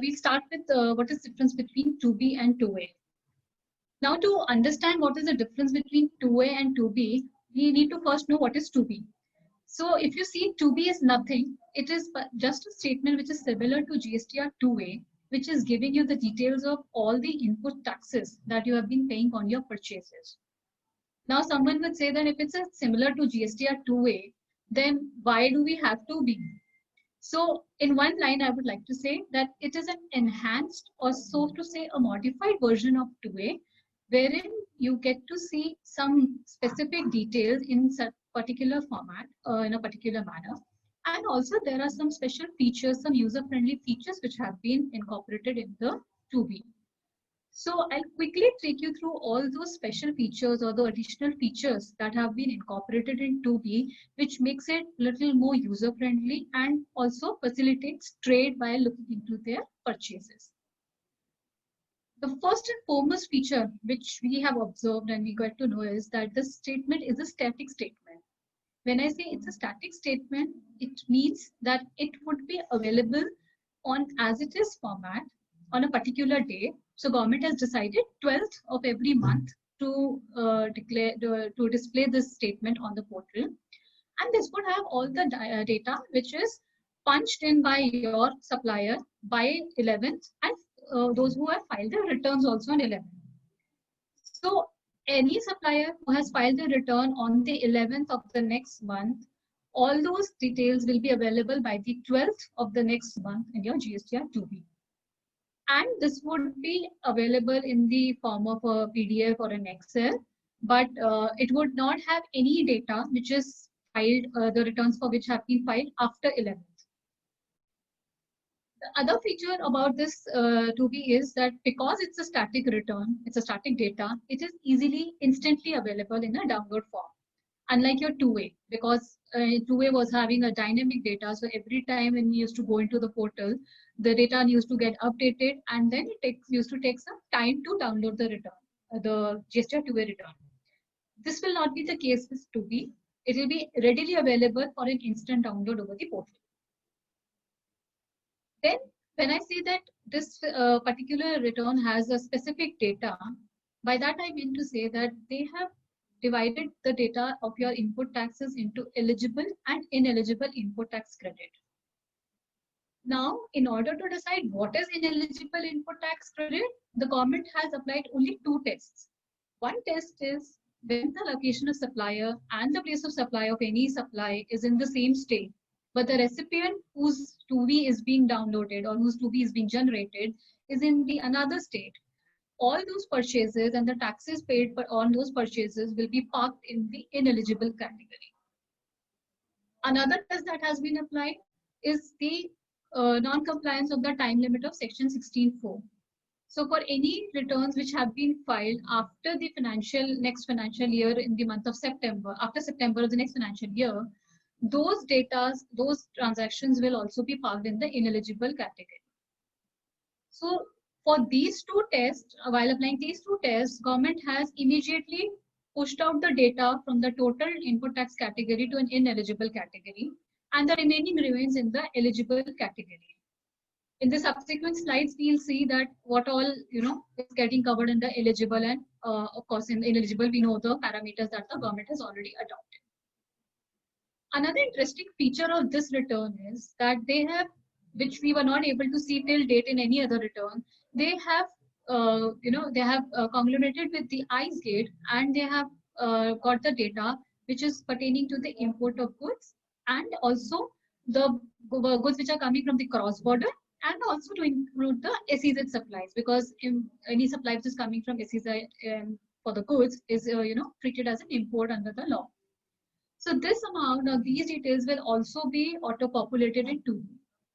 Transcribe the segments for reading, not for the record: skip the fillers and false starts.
we'll start with what is the difference between 2B and 2A. Now, to understand what is the difference between 2A and 2B, we need to first know what is 2B. So if you see 2B is nothing, it is just a statement which is similar to GSTR 2A, which is giving you the details of all the input taxes that you have been paying on your purchases. Now, someone would say that if it's similar to GSTR 2A, then why do we have 2B? So in one line, I would like to say that it is an enhanced, or so to say a modified version of 2A, wherein you get to see some specific details in a particular format, in a particular manner. And also there are some special features, some user-friendly features which have been incorporated in the 2B. So I'll quickly take you through all those special features or the additional features that have been incorporated in 2B, which makes it a little more user-friendly and also facilitates trade while looking into their purchases. The first and foremost feature which we have observed and we got to know is that this statement is a static statement. When I say it's a static statement, it means that it would be available on as it is format on a particular day. So government has decided 12th of every month to display this statement on the portal, and this would have all the data which is punched in by your supplier by 11th, and those who have filed their returns also on 11th. So any supplier who has filed a return on the 11th of the next month, all those details will be available by the 12th of the next month in your GSTR 2B. And this would be available in the form of a PDF or an Excel, but it would not have any data which is filed, the returns for which have been filed after 11th. The other feature about this 2B is that because it's a static return, it's a static data, it is easily, instantly available in a download form. Unlike your 2A, because 2A was having a dynamic data, so every time when you used to go into the portal, the data used to get updated, and then it used to take some time to download the return, the GSTR 2A return. This will not be the case with 2B. It will be readily available for an instant download over the portal. Then, when I say that this particular return has a specific data, by that I mean to say that they have divided the data of your input taxes into eligible and ineligible input tax credit. Now, in order to decide what is ineligible input tax credit, the government has applied only two tests. One test is when the location of supplier and the place of supply of any supply is in the same state, but the recipient whose 2B is being downloaded or whose 2B is being generated is in the another state. All those purchases and the taxes paid on those purchases will be parked in the ineligible category. Another test that has been applied is the non-compliance of the time limit of section 16(4). So for any returns which have been filed after the next financial year in the month of September, after September of the next financial year, those transactions will also be parked in the ineligible category. So for these two tests, while applying these two tests, government has immediately pushed out the data from the total input tax category to an ineligible category, and the remaining remains in the eligible category. In the subsequent slides, we'll see that what all is getting covered in the eligible, and of course in ineligible we know the parameters that the government has already adopted. Another interesting feature of this return is that they have, which we were not able to see till date in any other return, they have conglomerated with the ICE gate, and they have got the data which is pertaining to the import of goods, and also the goods which are coming from the cross border, and also to include the SEZ supplies, because any supply which is coming from SEZ for the goods is treated as an import under the law. So this amount of these details will also be auto-populated in 2B.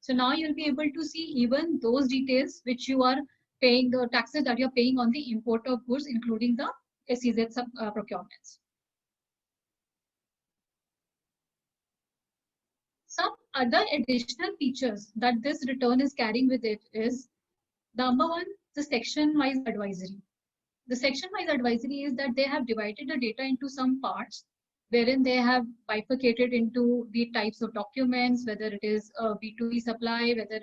So now you'll be able to see even those details which you are paying, the taxes that you're paying on the import of goods, including the SEZ procurements. Some other additional features that this return is carrying with it is, number one, the section-wise advisory. The section-wise advisory is that they have divided the data into some parts, wherein they have bifurcated into the types of documents, whether it is a B2B supply, whether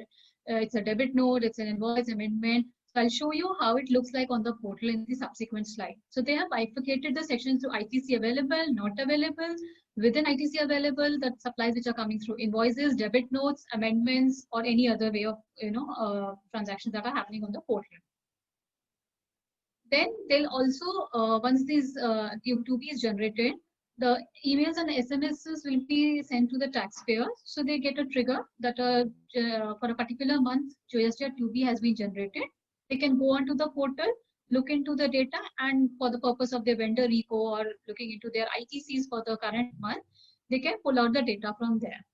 it's a debit note, it's an invoice amendment. So I'll show you how it looks like on the portal in the subsequent slide. So they have bifurcated the sections to ITC available, not available. Within ITC available, the supplies which are coming through invoices, debit notes, amendments, or any other way of transactions that are happening on the portal. Then they'll also, once these Q2B is generated, the emails and SMSs will be sent to the taxpayers. So they get a trigger that for a particular month, GSTR 2B has been generated. They can go onto the portal, look into the data, and for the purpose of their vendor repo or looking into their ITCs for the current month, they can pull out the data from there.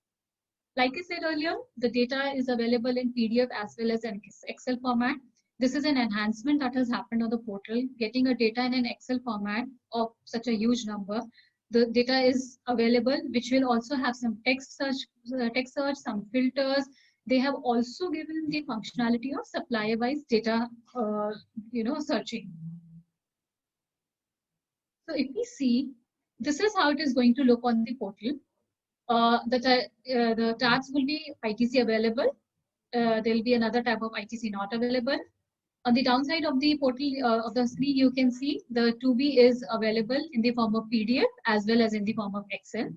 Like I said earlier, the data is available in PDF as well as an Excel format. This is an enhancement that has happened on the portal. Getting a data in an Excel format of such a huge number, the data is available, which will also have some text search, some filters. They have also given the functionality of supplier-wise data, searching. So if we see, this is how it is going to look on the portal. The tabs will be ITC available. There will be another tab of ITC not available. On the downside of the portal of the screen, you can see the 2B is available in the form of PDF as well as in the form of Excel.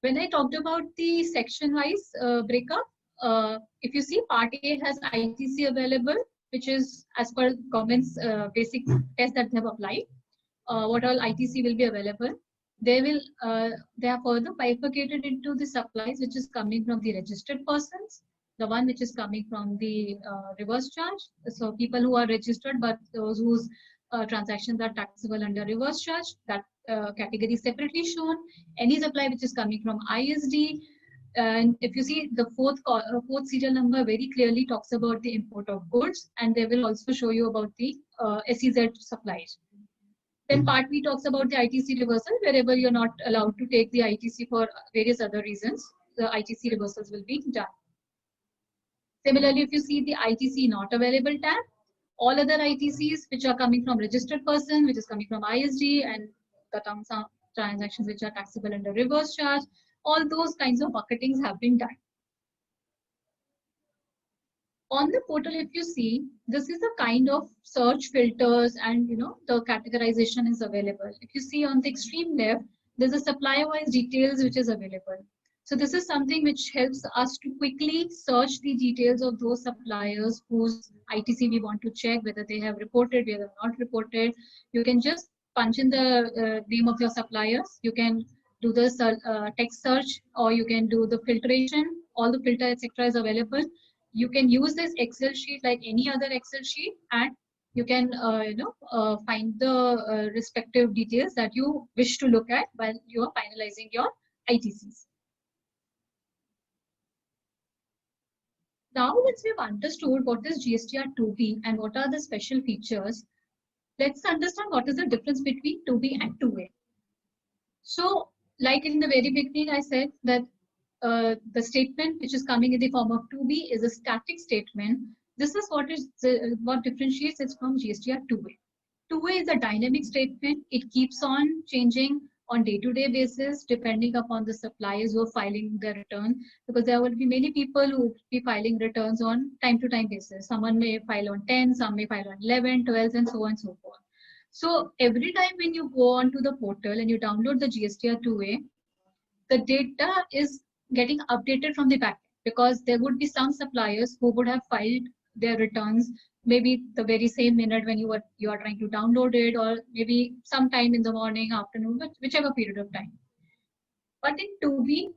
When I talked about the section-wise breakup, if you see part A has ITC available, which is as per government's basic test that they have applied. What all ITC will be available. They are further bifurcated into the supplies which is coming from the registered persons, the one which is coming from the reverse charge. So people who are registered, but those whose transactions are taxable under reverse charge, that category is separately shown. Any supply which is coming from ISD. And if you see the fourth serial number very clearly talks about the import of goods, and they will also show you about the SEZ supplies. Then part B talks about the ITC reversal. Wherever you're not allowed to take the ITC for various other reasons, the ITC reversals will be done. Similarly, if you see the ITC not available tab, all other ITCs which are coming from registered person, which is coming from ISD, and the transactions which are taxable under reverse charge, all those kinds of bucketings have been done. On the portal, if you see, this is the kind of search filters and the categorization is available. If you see on the extreme left, there's a supplier-wise details which is available. So this is something which helps us to quickly search the details of those suppliers whose ITC we want to check, whether they have reported, whether not reported. You can just punch in the name of your suppliers. You can do the text search, or you can do the filtration. All the filter, etc. is available. You can use this Excel sheet like any other Excel sheet, and you can find the respective details that you wish to look at while you are finalizing your ITCs. Now, once we've understood what is GSTR 2B and what are the special features, let's understand what is the difference between 2B and 2A. So, like in the very beginning, I said that the statement which is coming in the form of 2B is a static statement. This is what differentiates it from GSTR 2A. 2A is a dynamic statement. It keeps on changing on day-to-day basis depending upon the suppliers who are filing the return, because there will be many people who will be filing returns on time-to-time basis. Someone may file on 10, some may file on 11, 12, and so on and so forth. So every time when you go onto the portal and you download the GSTR 2A, the data is getting updated from the back, because there would be some suppliers who would have filed their returns maybe the very same minute when you are trying to download it, or maybe sometime in the morning, afternoon, whichever period of time. But in 2B,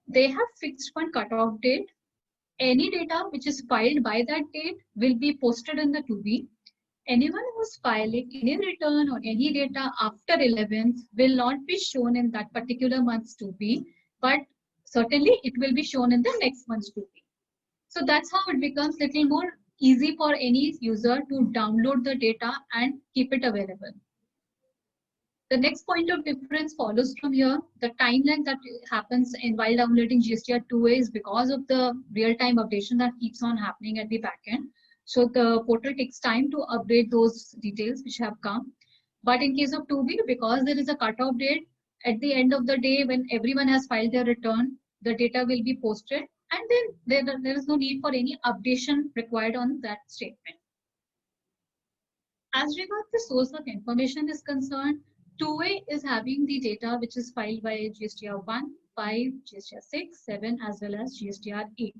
they have fixed one cutoff date. Any data which is filed by that date will be posted in the 2B. Anyone who's filing any return or any data after 11th will not be shown in that particular month's 2B, but certainly it will be shown in the next month's 2B. So that's how it becomes a little more easy for any user to download the data and keep it available. The next point of difference follows from here. The timeline that happens while downloading GSTR 2A is because of the real-time updation that keeps on happening at the backend. So the portal takes time to update those details which have come. But in case of 2B, because there is a cutoff date, at the end of the day, when everyone has filed their return, the data will be posted And then there is no need for any updation required on that statement. As regards the source of information is concerned, 2A is having the data which is filed by GSTR 1, 5, GSTR 6, 7, as well as GSTR 8.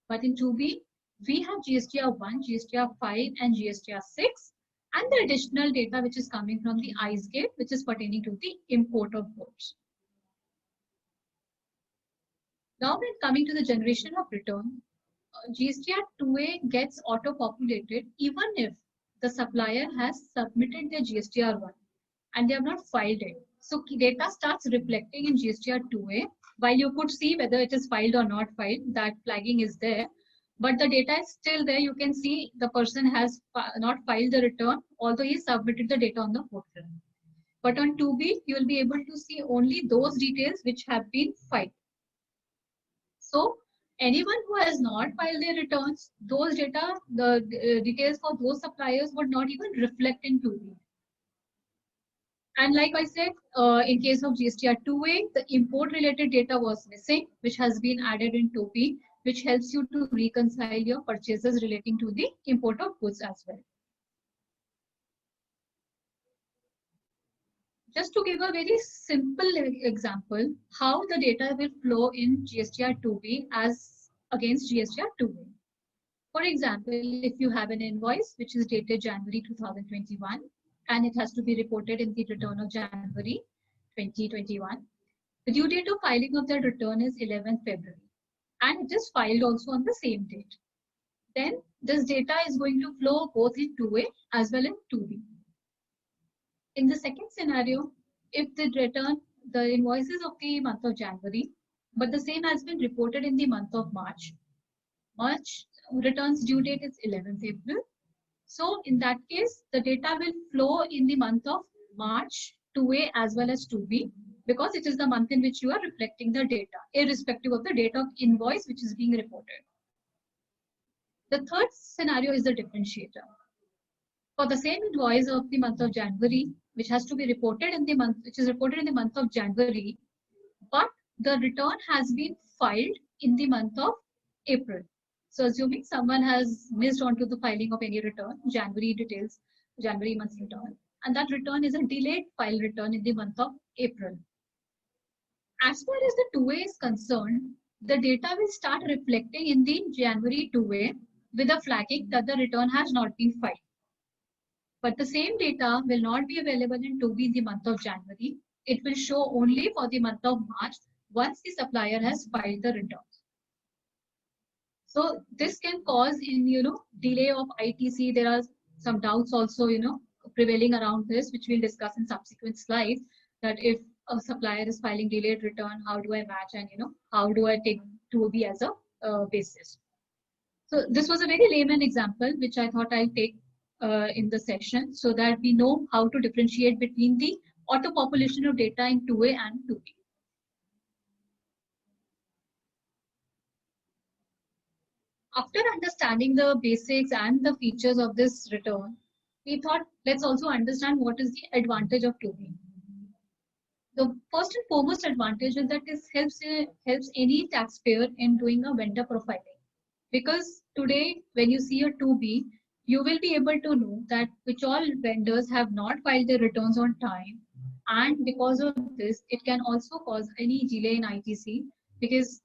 But in 2B, we have GSTR 1, GSTR 5, and GSTR 6, and the additional data which is coming from the ICE gate, which is pertaining to the import of goods. Now, when coming to the generation of return, GSTR 2A gets auto-populated even if the supplier has submitted their GSTR 1 and they have not filed it. So data starts reflecting in GSTR 2A. While you could see whether it is filed or not filed, that flagging is there. But the data is still there. You can see the person has not filed the return, although he submitted the data on the portal. But on 2B, you will be able to see only those details which have been filed. So anyone who has not filed their returns, those data, the details for those suppliers would not even reflect in 2B. And like I said, in case of GSTR 2A, the import related data was missing, which has been added in 2B, which helps you to reconcile your purchases relating to the import of goods as well. Just to give a very simple example, how the data will flow in GSTR 2B as against GSTR 2A. For example, if you have an invoice which is dated January 2021, and it has to be reported in the return of January 2021. The due date of filing of that return is 11th February, and it is filed also on the same date. Then this data is going to flow both in 2A as well in 2B. In the second scenario, if the return, the invoices of the month of January, but the same has been reported in the month of March. March returns due date is 11th April. So in that case, the data will flow in the month of March 2A as well as 2B because it is the month in which you are reflecting the data, irrespective of the date of invoice which is being reported. The third scenario is the differentiator. For the same invoice of the month of January, which has to be reported in the month, which is reported in the month of January, but the return has been filed in the month of April. So assuming someone has missed onto the filing of any return, January details, January month's return, and that return is a delayed file return in the month of April. As far as the 2A is concerned, the data will start reflecting in the January 2A with a flagging that the return has not been filed. But the same data will not be available in 2B in the month of January. It will show only for the month of March once the supplier has filed the return. So this can cause delay of ITC. There are some doubts also prevailing around this, which we'll discuss in subsequent slides, that if a supplier is filing delayed return, how do I match, and how do I take 2B as a basis. So this was a very layman example which I thought I'll take in the session so that we know how to differentiate between the auto population of data in 2A and 2B. After understanding the basics and the features of this return, we thought let's also understand what is the advantage of 2B. The first and foremost advantage is that this helps any taxpayer in doing a vendor profiling. Because today, when you see a 2B, you will be able to know that which all vendors have not filed their returns on time. And because of this, it can also cause any delay in ITC, because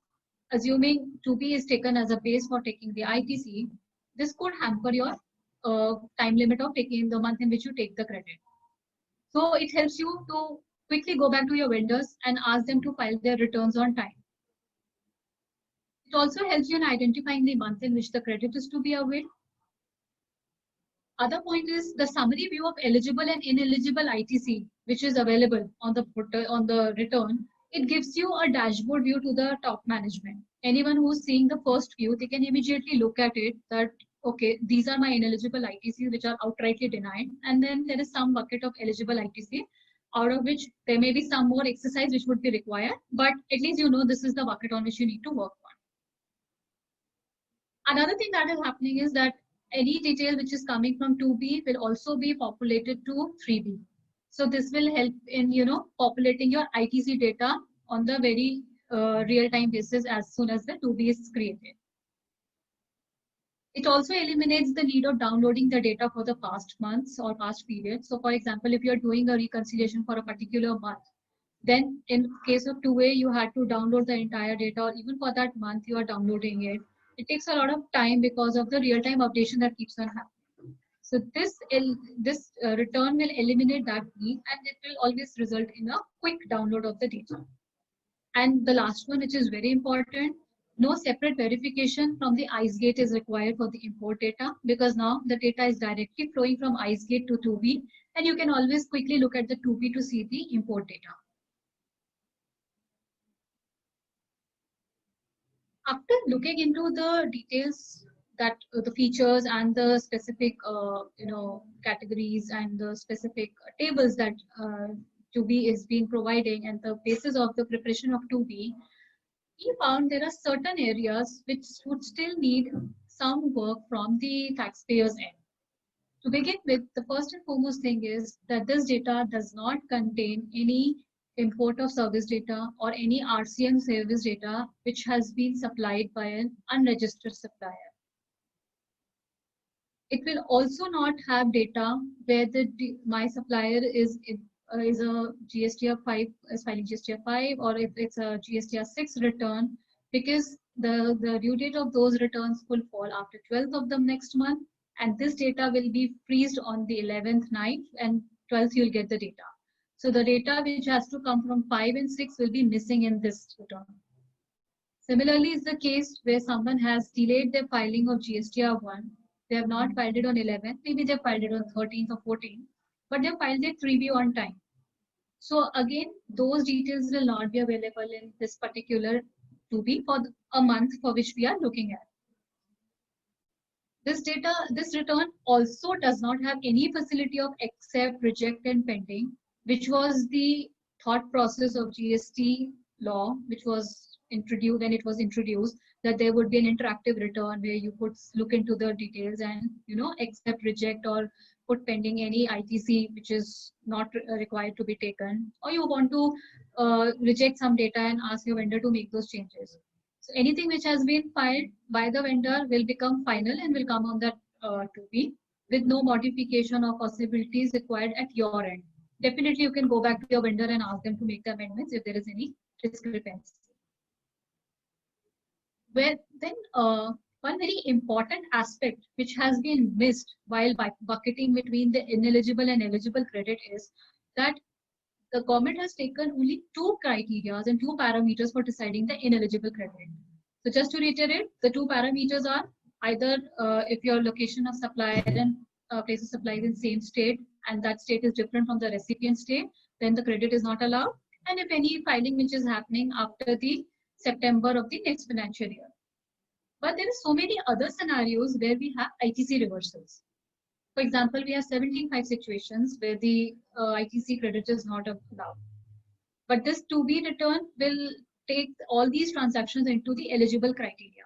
assuming 2B is taken as a base for taking the ITC, this could hamper your time limit of taking the month in which you take the credit. So it helps you to quickly go back to your vendors and ask them to file their returns on time. It also helps you in identifying the month in which the credit is to be availed. Other point is the summary view of eligible and ineligible ITC, which is available on the return. It gives you a dashboard view to the top management. Anyone who's seeing the first view, they can immediately look at it that, okay, these are my ineligible ITCs which are outrightly denied. And then there is some bucket of eligible ITC, out of which there may be some more exercise which would be required, but at least you know this is the bucket on which you need to work on. Another thing that is happening is that any detail which is coming from 2B will also be populated to 3B. So this will help in populating your ITC data on the very real-time basis as soon as the 2B is created. It also eliminates the need of downloading the data for the past months or past periods. So for example, if you're doing a reconciliation for a particular month, then in case of 2A, you had to download the entire data, or even for that month, you are downloading it. It takes a lot of time because of the real-time updation that keeps on happening. So this return will eliminate that need, and it will always result in a quick download of the data. And the last one, which is very important, no separate verification from the IceGate is required for the import data, because now the data is directly flowing from IceGate to 2B, and you can always quickly look at the 2B to see the import data. After looking into the details, that the features and the specific categories and the specific tables that 2B is being providing, and the basis of the preparation of 2B, we found there are certain areas which would still need some work from the taxpayers' end. To begin with, the first and foremost thing is that this data does not contain any import of service data or any RCM service data which has been supplied by an unregistered supplier. It will also not have data where my supplier is a GSTR 5, is filing GSTR 5, or if it's a GSTR 6 return, because the due date of those returns will fall after 12th of the next month, and this data will be freezed on the 11th, 9th, and 12th you'll get the data. So the data which has to come from 5 and 6 will be missing in this return. Similarly, is the case where someone has delayed their filing of GSTR 1. They have not filed it on 11th, maybe they filed it on 13th or 14th, but they filed it 3B on time. So again, those details will not be available in this particular 2B for a month for which we are looking at. This return also does not have any facility of accept, reject, and pending, which was the thought process of GST law, which was introduced when it was introduced, that there would be an interactive return where you could look into the details and accept, reject, or put pending any ITC which is not required to be taken, or you want to reject some data and ask your vendor to make those changes. So anything which has been filed by the vendor will become final and will come on that 2B with no modification or possibilities required at your end. Definitely, you can go back to your vendor and ask them to make the amendments if there is any discrepancy. Well, then one very important aspect which has been missed while bucketing between the ineligible and eligible credit is that the government has taken only 2 criteria and 2 parameters for deciding the ineligible credit. So just to reiterate, the 2 parameters are either if your location of supplier and place of supply in same state, and that state is different from the recipient state, then the credit is not allowed. And if any filing which is happening after the September of the next financial year. But there are so many other scenarios where we have ITC reversals. For example, we have 17.5 situations where the ITC credit is not allowed. But this 2B return will take all these transactions into the eligible criteria.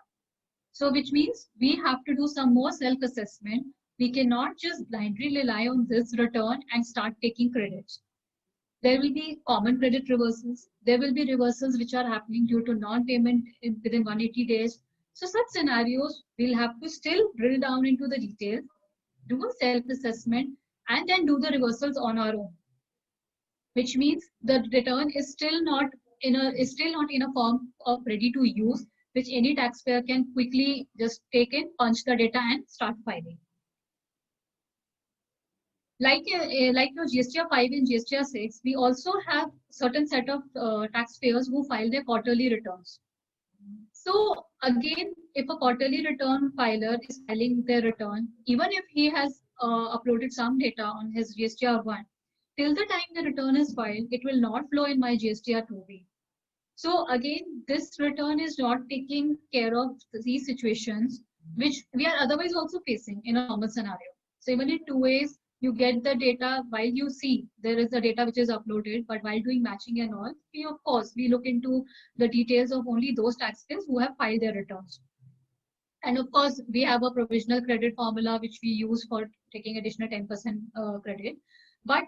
So which means we have to do some more self-assessment. We cannot just blindly rely on this return and start taking credits. There will be common credit reversals. There will be reversals which are happening due to non-payment within 180 days. So such scenarios, we'll have to still drill down into the details, do a self-assessment, and then do the reversals on our own. Which means the return is still not in a form of ready to use, which any taxpayer can quickly just take in, punch the data, and start filing. Like your GSTR 5 and GSTR 6, we also have certain set of taxpayers who file their quarterly returns. So again, if a quarterly return filer is filing their return, even if he has uploaded some data on his GSTR 1, till the time the return is filed, it will not flow in my GSTR 2B. So again, this return is not taking care of these situations, which we are otherwise also facing in a normal scenario. So even in 2 ways, you get the data while you see there is the data which is uploaded, but while doing matching and all, we look into the details of only those taxpayers who have filed their returns. And of course, we have a provisional credit formula which we use for taking additional 10% credit. But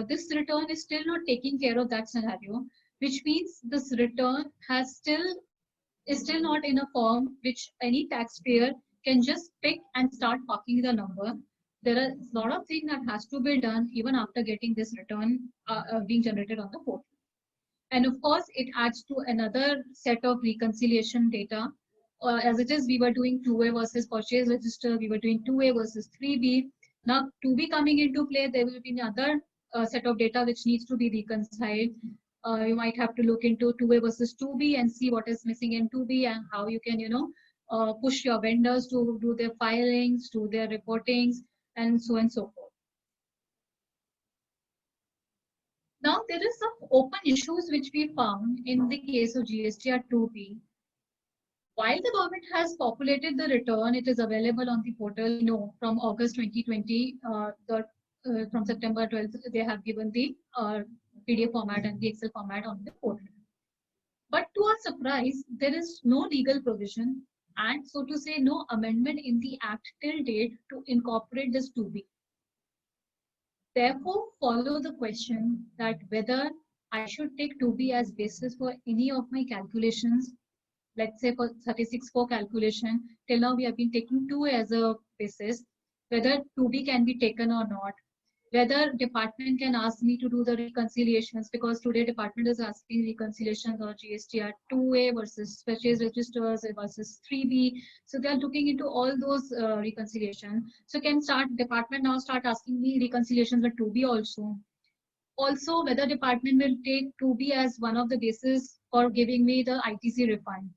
this return is still not taking care of that scenario. which means this return is still not in a form which any taxpayer can just pick and start parking the number. There are a lot of things that has to be done even after getting this return being generated on the portal. And of course, it adds to another set of reconciliation data. As it is, we were doing 2A versus purchase register, we were doing 2A versus 3B. Now, 2B coming into play, there will be another set of data which needs to be reconciled. You might have to look into 2A versus 2B and see what is missing in 2B and how you can, push your vendors to do their filings, do their reportings, and so on and so forth. Now, there is some open issues which we found in the case of GSTR 2B. While the government has populated the return, it is available on the portal. No, from August 2020, from September 12th, they have given the PDF format and the Excel format on the portal. But to our surprise, there is no legal provision and, so to say, no amendment in the Act till date to incorporate this 2B. Therefore, follow the question that whether I should take 2B as basis for any of my calculations. Let's say for 36(4) calculation, till now we have been taking 2A as a basis, whether 2B can be taken or not, whether department can ask me to do the reconciliations, because today department is asking reconciliations on GSTR 2A versus purchase registers versus 3B. So they are looking into all those reconciliation. So can department now start asking me reconciliations with 2B also. Also, whether department will take 2B as one of the basis for giving me the ITC refund.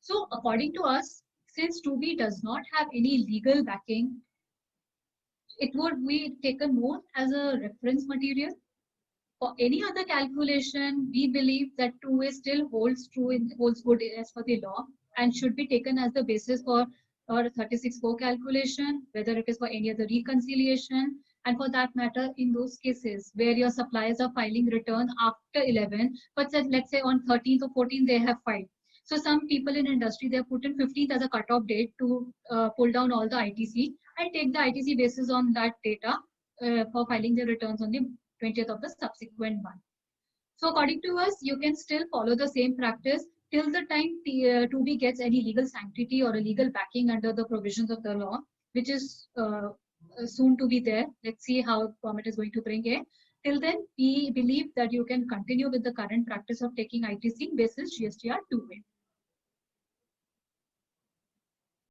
So according to us, since 2B does not have any legal backing, it would be taken more as a reference material. For any other calculation, we believe that 2A still holds good as per the law and should be taken as the basis for our 36(4) calculation, whether it is for any other reconciliation. And for that matter, in those cases where your suppliers are filing return after 11, but let's say on 13th or 14th, they have filed. So some people in industry, they have put in 15th as a cutoff date to pull down all the ITC and take the ITC basis on that data for filing their returns on the 20th of the subsequent month. So according to us, you can still follow the same practice till the time 2B gets any legal sanctity or a legal backing under the provisions of the law, which is soon to be there. Let's see how government is going to bring it. Till then, we believe that you can continue with the current practice of taking ITC basis GSTR 2A.